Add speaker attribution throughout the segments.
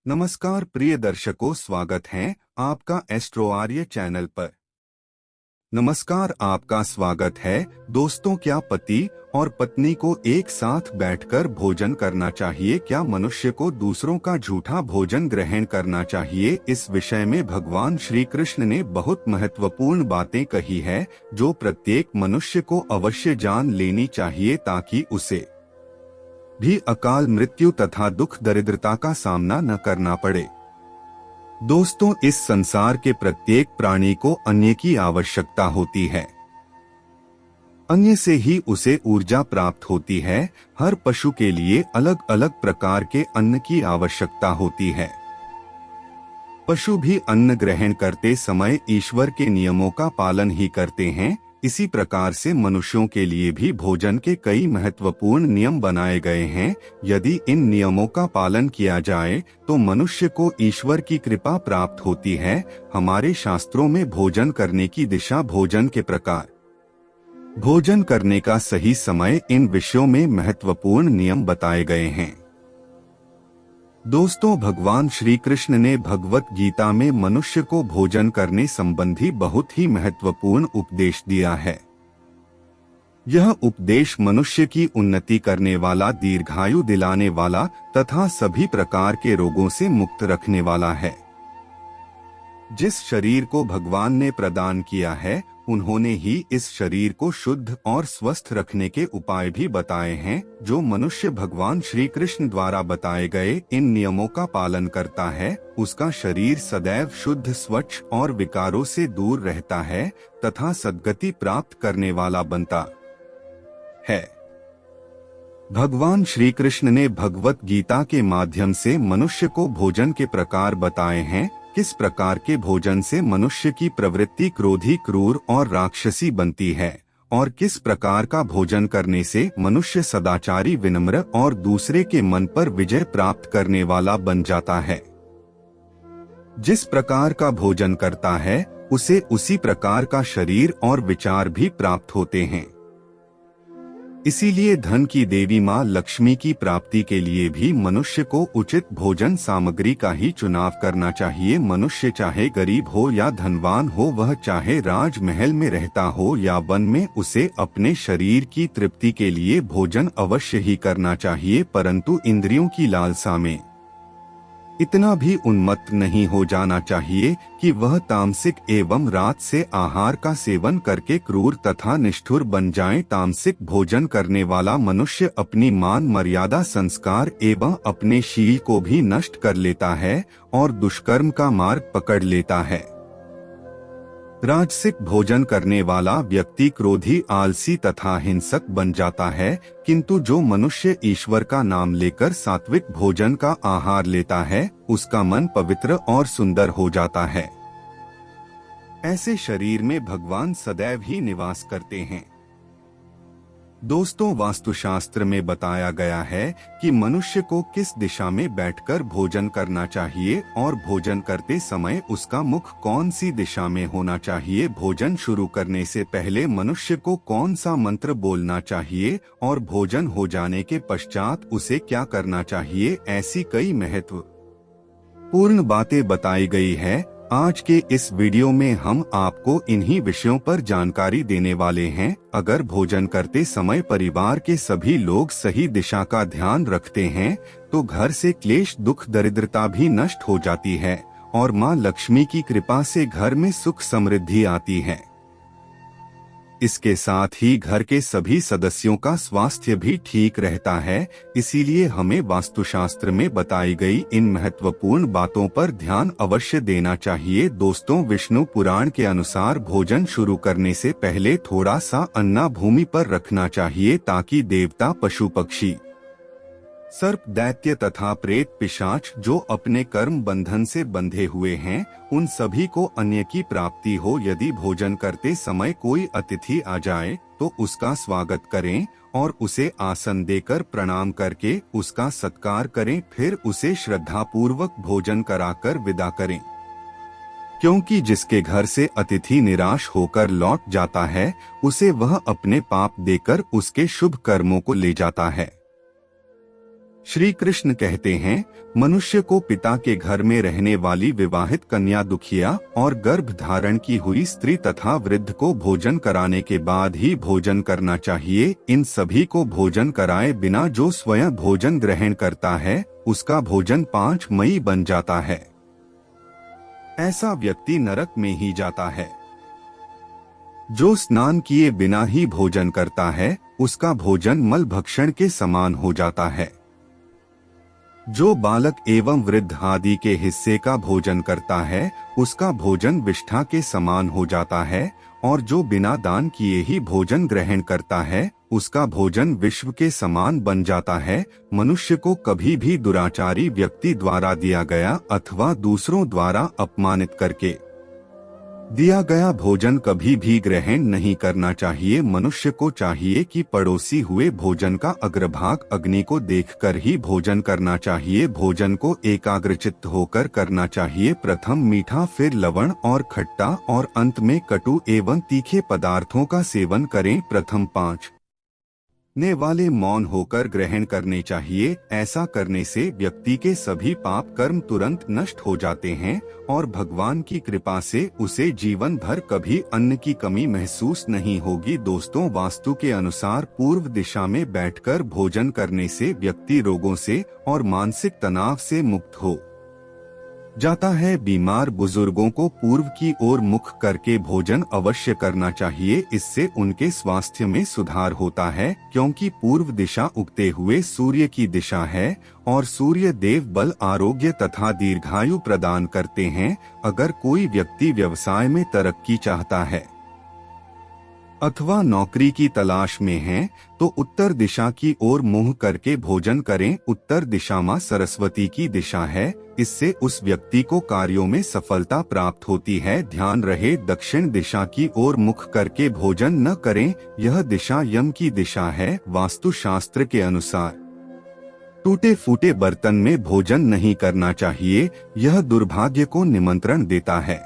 Speaker 1: नमस्कार प्रिय दर्शकों, स्वागत है आपका एस्ट्रो आर्य चैनल पर। नमस्कार, आपका स्वागत है। दोस्तों, क्या पति और पत्नी को एक साथ बैठकर भोजन करना चाहिए? क्या मनुष्य को दूसरों का झूठा भोजन ग्रहण करना चाहिए? इस विषय में भगवान श्री कृष्ण ने बहुत महत्वपूर्ण बातें कही है, जो प्रत्येक मनुष्य को अवश्य जान लेनी चाहिए ताकि उसे भी अकाल मृत्यु तथा दुख दरिद्रता का सामना न करना पड़े। दोस्तों, इस संसार के प्रत्येक प्राणी को अन्य की आवश्यकता होती है। अन्य से ही उसे ऊर्जा प्राप्त होती है। हर पशु के लिए अलग अलग प्रकार के अन्न की आवश्यकता होती है। पशु भी अन्न ग्रहण करते समय ईश्वर के नियमों का पालन ही करते हैं। इसी प्रकार से मनुष्यों के लिए भी भोजन के कई महत्वपूर्ण नियम बनाए गए हैं। यदि इन नियमों का पालन किया जाए तो मनुष्य को ईश्वर की कृपा प्राप्त होती है। हमारे शास्त्रों में भोजन करने की दिशा, भोजन के प्रकार, भोजन करने का सही समय, इन विषयों में महत्वपूर्ण नियम बताए गए हैं। दोस्तों, भगवान श्री कृष्ण ने भगवत गीता में मनुष्य को भोजन करने संबंधी बहुत ही महत्वपूर्ण उपदेश दिया है। यह उपदेश मनुष्य की उन्नति करने वाला, दीर्घायु दिलाने वाला तथा सभी प्रकार के रोगों से मुक्त रखने वाला है। जिस शरीर को भगवान ने प्रदान किया है, उन्होंने ही इस शरीर को शुद्ध और स्वस्थ रखने के उपाय भी बताए हैं। जो मनुष्य भगवान श्री कृष्ण द्वारा बताए गए इन नियमों का पालन करता है, उसका शरीर सदैव शुद्ध, स्वच्छ और विकारों से दूर रहता है तथा सद्गति प्राप्त करने वाला बनता है। भगवान श्री कृष्ण ने भगवत गीता के माध्यम से मनुष्य को भोजन के प्रकार बताए हैं। किस प्रकार के भोजन से मनुष्य की प्रवृत्ति क्रोधी, क्रूर और राक्षसी बनती है, और किस प्रकार का भोजन करने से मनुष्य सदाचारी, विनम्र और दूसरे के मन पर विजय प्राप्त करने वाला बन जाता है। जिस प्रकार का भोजन करता है, उसे उसी प्रकार का शरीर और विचार भी प्राप्त होते हैं। इसीलिए धन की देवी माँ लक्ष्मी की प्राप्ति के लिए भी मनुष्य को उचित भोजन सामग्री का ही चुनाव करना चाहिए। मनुष्य चाहे गरीब हो या धनवान हो, वह चाहे राजमहल में रहता हो या वन में, उसे अपने शरीर की तृप्ति के लिए भोजन अवश्य ही करना चाहिए, परंतु इंद्रियों की लालसा में इतना भी उन्मत्त नहीं हो जाना चाहिए कि वह तामसिक एवं रात से आहार का सेवन करके क्रूर तथा निष्ठुर बन जाए। तामसिक भोजन करने वाला मनुष्य अपनी मान मर्यादा, संस्कार एवं अपने शील को भी नष्ट कर लेता है और दुष्कर्म का मार्ग पकड़ लेता है। राजसिक भोजन करने वाला व्यक्ति क्रोधी, आलसी तथा हिंसक बन जाता है, किंतु जो मनुष्य ईश्वर का नाम लेकर सात्विक भोजन का आहार लेता है, उसका मन पवित्र और सुंदर हो जाता है। ऐसे शरीर में भगवान सदैव ही निवास करते हैं। दोस्तों, वास्तुशास्त्र में बताया गया है कि मनुष्य को किस दिशा में बैठकर भोजन करना चाहिए और भोजन करते समय उसका मुख कौन सी दिशा में होना चाहिए। भोजन शुरू करने से पहले मनुष्य को कौन सा मंत्र बोलना चाहिए और भोजन हो जाने के पश्चात उसे क्या करना चाहिए, ऐसी कई महत्वपूर्ण बातें बताई गई है। आज के इस वीडियो में हम आपको इन्हीं विषयों पर जानकारी देने वाले हैं। अगर भोजन करते समय परिवार के सभी लोग सही दिशा का ध्यान रखते हैं, तो घर से क्लेश, दुख, दरिद्रता भी नष्ट हो जाती है और माँ लक्ष्मी की कृपा से घर में सुख समृद्धि आती है। इसके साथ ही घर के सभी सदस्यों का स्वास्थ्य भी ठीक रहता है। इसीलिए हमें वास्तुशास्त्र में बताई गई इन महत्वपूर्ण बातों पर ध्यान अवश्य देना चाहिए। दोस्तों, विष्णु पुराण के अनुसार भोजन शुरू करने से पहले थोड़ा सा अन्न भूमि पर रखना चाहिए, ताकि देवता, पशु पक्षी, सर्प, दैत्य तथा प्रेत, पिशाच जो अपने कर्म बंधन से बंधे हुए हैं, उन सभी को अन्य की प्राप्ति हो। यदि भोजन करते समय कोई अतिथि आ जाए तो उसका स्वागत करें और उसे आसन देकर प्रणाम करके उसका सत्कार करें। फिर उसे श्रद्धापूर्वक भोजन कराकर विदा करें, क्योंकि जिसके घर से अतिथि निराश होकर लौट जाता है, उसे वह अपने पाप देकर उसके शुभ कर्मों को ले जाता है। श्री कृष्ण कहते हैं, मनुष्य को पिता के घर में रहने वाली विवाहित कन्या, दुखिया और गर्भ धारण की हुई स्त्री तथा वृद्ध को भोजन कराने के बाद ही भोजन करना चाहिए। इन सभी को भोजन कराए बिना जो स्वयं भोजन ग्रहण करता है, उसका भोजन 5 मई बन जाता है। ऐसा व्यक्ति नरक में ही जाता है। जो स्नान किए बिना ही भोजन करता है, उसका भोजन मल भक्षण के समान हो जाता है। जो बालक एवं वृद्ध आदि के हिस्से का भोजन करता है, उसका भोजन विष्ठा के समान हो जाता है। और जो बिना दान किए ही भोजन ग्रहण करता है, उसका भोजन विश्व के समान बन जाता है। मनुष्य को कभी भी दुराचारी व्यक्ति द्वारा दिया गया अथवा दूसरों द्वारा अपमानित करके दिया गया भोजन कभी भी ग्रहण नहीं करना चाहिए। मनुष्य को चाहिए कि पड़ोसी हुए भोजन का अग्रभाग अग्नि को देखकर ही भोजन करना चाहिए। भोजन को एकाग्रचित्त होकर करना चाहिए। प्रथम मीठा, फिर लवण और खट्टा और अंत में कटु एवं तीखे पदार्थों का सेवन करें। प्रथम 5 ने वाले मौन होकर ग्रहण करने चाहिए। ऐसा करने से व्यक्ति के सभी पाप कर्म तुरंत नष्ट हो जाते हैं और भगवान की कृपा से उसे जीवन भर कभी अन्न की कमी महसूस नहीं होगी। दोस्तों, वास्तु के अनुसार पूर्व दिशा में बैठकर भोजन करने से व्यक्ति रोगों से और मानसिक तनाव से मुक्त हो जाता है। बीमार बुजुर्गों को पूर्व की ओर मुख करके भोजन अवश्य करना चाहिए। इससे उनके स्वास्थ्य में सुधार होता है, क्योंकि पूर्व दिशा उगते हुए सूर्य की दिशा है और सूर्य देव बल, आरोग्य तथा दीर्घायु प्रदान करते हैं। अगर कोई व्यक्ति व्यवसाय में तरक्की चाहता है अथवा नौकरी की तलाश में हैं, तो उत्तर दिशा की ओर मुंह करके भोजन करें। उत्तर दिशा मां सरस्वती की दिशा है। इससे उस व्यक्ति को कार्यों में सफलता प्राप्त होती है। ध्यान रहे, दक्षिण दिशा की ओर मुख करके भोजन न करें। यह दिशा यम की दिशा है। वास्तु शास्त्र के अनुसार टूटे फूटे बर्तन में भोजन नहीं करना चाहिए। यह दुर्भाग्य को निमंत्रण देता है।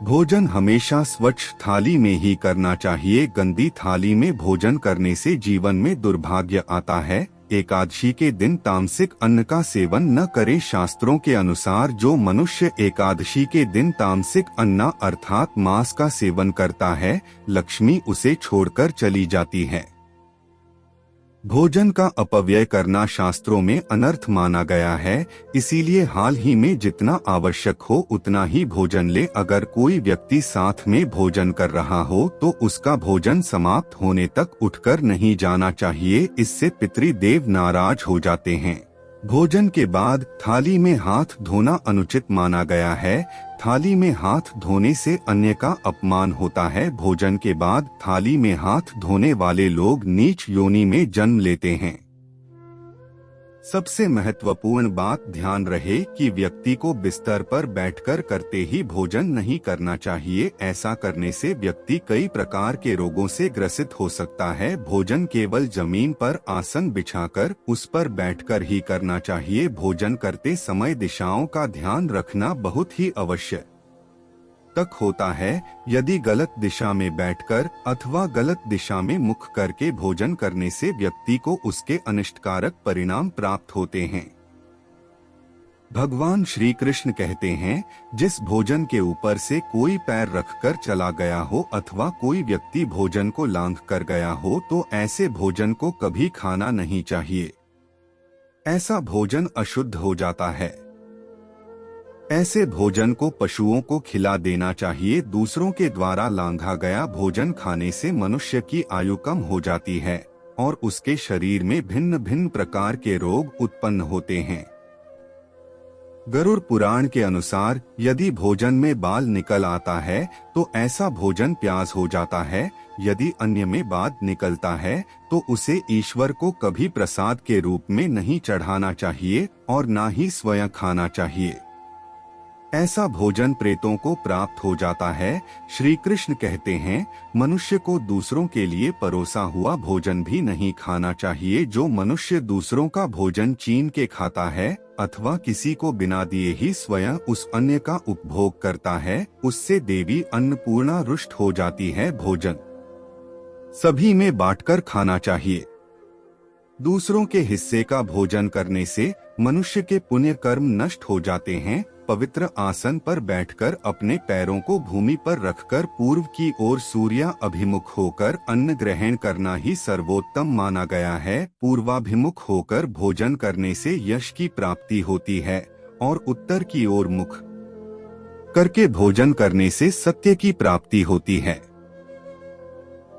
Speaker 1: भोजन हमेशा स्वच्छ थाली में ही करना चाहिए। गंदी थाली में भोजन करने से जीवन में दुर्भाग्य आता है। एकादशी के दिन तामसिक अन्न का सेवन न करें। शास्त्रों के अनुसार जो मनुष्य एकादशी के दिन तामसिक अन्न अर्थात मांस का सेवन करता है, लक्ष्मी उसे छोड़कर चली जाती है। भोजन का अपव्यय करना शास्त्रों में अनर्थ माना गया है। इसीलिए हाल ही में जितना आवश्यक हो उतना ही भोजन ले। अगर कोई व्यक्ति साथ में भोजन कर रहा हो तो उसका भोजन समाप्त होने तक उठकर नहीं जाना चाहिए। इससे पितृदेव नाराज हो जाते हैं। भोजन के बाद थाली में हाथ धोना अनुचित माना गया है। थाली में हाथ धोने से अन्य का अपमान होता है। भोजन के बाद थाली में हाथ धोने वाले लोग नीच योनि में जन्म लेते हैं। सबसे महत्वपूर्ण बात ध्यान रहे कि व्यक्ति को बिस्तर पर बैठकर करते ही भोजन नहीं करना चाहिए। ऐसा करने से व्यक्ति कई प्रकार के रोगों से ग्रसित हो सकता है। भोजन केवल जमीन पर आसन बिछाकर उस पर बैठकर ही करना चाहिए। भोजन करते समय दिशाओं का ध्यान रखना बहुत ही आवश्यक तक होता है। यदि गलत दिशा में बैठकर अथवा गलत दिशा में मुख करके भोजन करने से व्यक्ति को उसके अनिष्टकारक परिणाम प्राप्त होते हैं। भगवान श्री कृष्ण कहते हैं, जिस भोजन के ऊपर से कोई पैर रखकर चला गया हो अथवा कोई व्यक्ति भोजन को लांघ कर गया हो, तो ऐसे भोजन को कभी खाना नहीं चाहिए। ऐसा भोजन अशुद्ध हो जाता है। ऐसे भोजन को पशुओं को खिला देना चाहिए। दूसरों के द्वारा लांघा गया भोजन खाने से मनुष्य की आयु कम हो जाती है और उसके शरीर में भिन्न भिन्न प्रकार के रोग उत्पन्न होते हैं। गरुड़ पुराण के अनुसार यदि भोजन में बाल निकल आता है तो ऐसा भोजन प्याज हो जाता है। यदि अन्य में बाल निकलता है तो उसे ईश्वर को कभी प्रसाद के रूप में नहीं चढ़ाना चाहिए और ना ही स्वयं खाना चाहिए। ऐसा भोजन प्रेतों को प्राप्त हो जाता है। श्री कृष्ण कहते हैं, मनुष्य को दूसरों के लिए परोसा हुआ भोजन भी नहीं खाना चाहिए। जो मनुष्य दूसरों का भोजन छीन के खाता है अथवा किसी को बिना दिए ही स्वयं उस अन्य का उपभोग करता है, उससे देवी अन्नपूर्णा रुष्ट हो जाती है। भोजन सभी में बांटकर खाना चाहिए। दूसरों के हिस्से का भोजन करने से मनुष्य के पुण्य कर्म नष्ट हो जाते हैं। पवित्र आसन पर बैठकर अपने पैरों को भूमि पर रखकर पूर्व की ओर सूर्य अभिमुख होकर अन्न ग्रहण करना ही सर्वोत्तम माना गया है। पूर्वाभिमुख होकर भोजन करने से यश की प्राप्ति होती है और उत्तर की ओर मुख करके भोजन करने से सत्य की प्राप्ति होती है।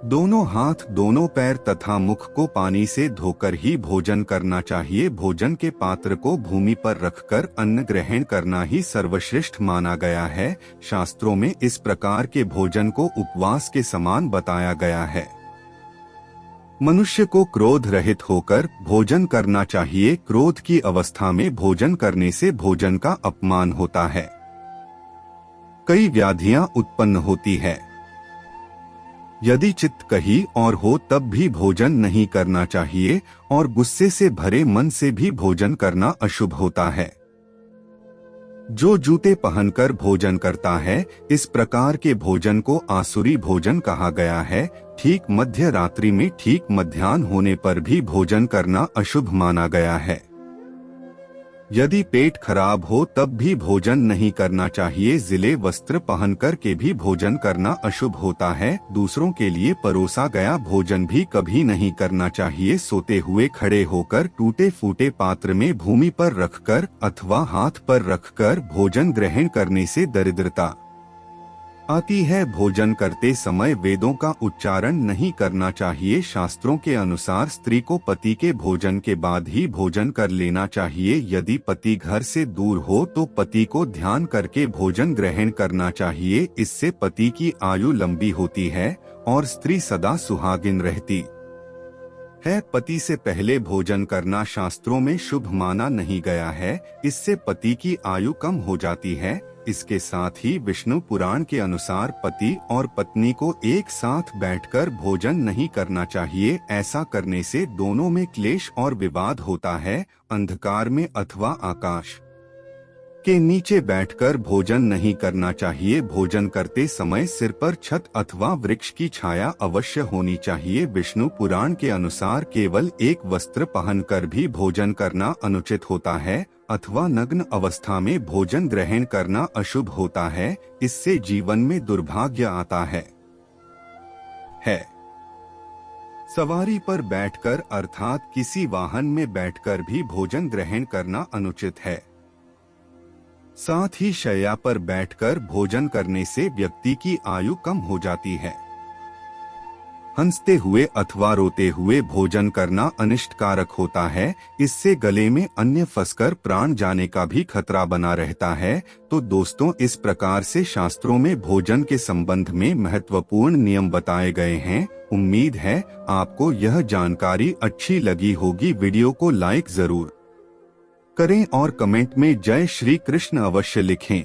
Speaker 1: दोनों हाथ, दोनों पैर तथा मुख को पानी से धोकर ही भोजन करना चाहिए। भोजन के पात्र को भूमि पर रखकर अन्न ग्रहण करना ही सर्वश्रेष्ठ माना गया है। शास्त्रों में इस प्रकार के भोजन को उपवास के समान बताया गया है। मनुष्य को क्रोध रहित होकर भोजन करना चाहिए। क्रोध की अवस्था में भोजन करने से भोजन का अपमान होता है, कई व्याधियां उत्पन्न होती है। यदि चित्त कहीं और हो तब भी भोजन नहीं करना चाहिए और गुस्से से भरे मन से भी भोजन करना अशुभ होता है। जो जूते पहनकर भोजन करता है, इस प्रकार के भोजन को आसुरी भोजन कहा गया है। ठीक मध्य रात्रि में ठीक मध्याह्न होने पर भी भोजन करना अशुभ माना गया है। यदि पेट खराब हो तब भी भोजन नहीं करना चाहिए। जिले वस्त्र पहनकर के भी भोजन करना अशुभ होता है। दूसरों के लिए परोसा गया भोजन भी कभी नहीं करना चाहिए। सोते हुए खड़े होकर टूटे फूटे पात्र में भूमि पर रखकर अथवा हाथ पर रखकर भोजन ग्रहण करने से दरिद्रता आती है। भोजन करते समय वेदों का उच्चारण नहीं करना चाहिए। शास्त्रों के अनुसार स्त्री को पति के भोजन के बाद ही भोजन कर लेना चाहिए। यदि पति घर से दूर हो तो पति को ध्यान करके भोजन ग्रहण करना चाहिए। इससे पति की आयु लंबी होती है और स्त्री सदा सुहागिन रहती है। पति से पहले भोजन करना शास्त्रों में शुभ माना नहीं गया है। इससे पति की आयु कम हो जाती है। इसके साथ ही विष्णु पुराण के अनुसार पति और पत्नी को एक साथ बैठकर भोजन नहीं करना चाहिए। ऐसा करने से दोनों में क्लेश और विवाद होता है। अंधकार में अथवा आकाश के नीचे बैठकर भोजन नहीं करना चाहिए। भोजन करते समय सिर पर छत अथवा वृक्ष की छाया अवश्य होनी चाहिए। विष्णु पुराण के अनुसार केवल एक वस्त्र पहनकर भी भोजन करना अनुचित होता है अथवा नग्न अवस्था में भोजन ग्रहण करना अशुभ होता है। इससे जीवन में दुर्भाग्य आता है। सवारी पर बैठकर अर्थात किसी वाहन में बैठकर भी भोजन ग्रहण करना अनुचित है। साथ ही शैया पर बैठकर भोजन करने से व्यक्ति की आयु कम हो जाती है। हंसते हुए अथवा रोते हुए भोजन करना अनिष्टकारक होता है। इससे गले में अन्न फंसकर प्राण जाने का भी खतरा बना रहता है। तो दोस्तों, इस प्रकार से शास्त्रों में भोजन के संबंध में महत्वपूर्ण नियम बताए गए हैं। उम्मीद है आपको यह जानकारी अच्छी लगी होगी। वीडियो को लाइक जरूर करें और कमेंट में जय श्री कृष्ण अवश्य लिखें।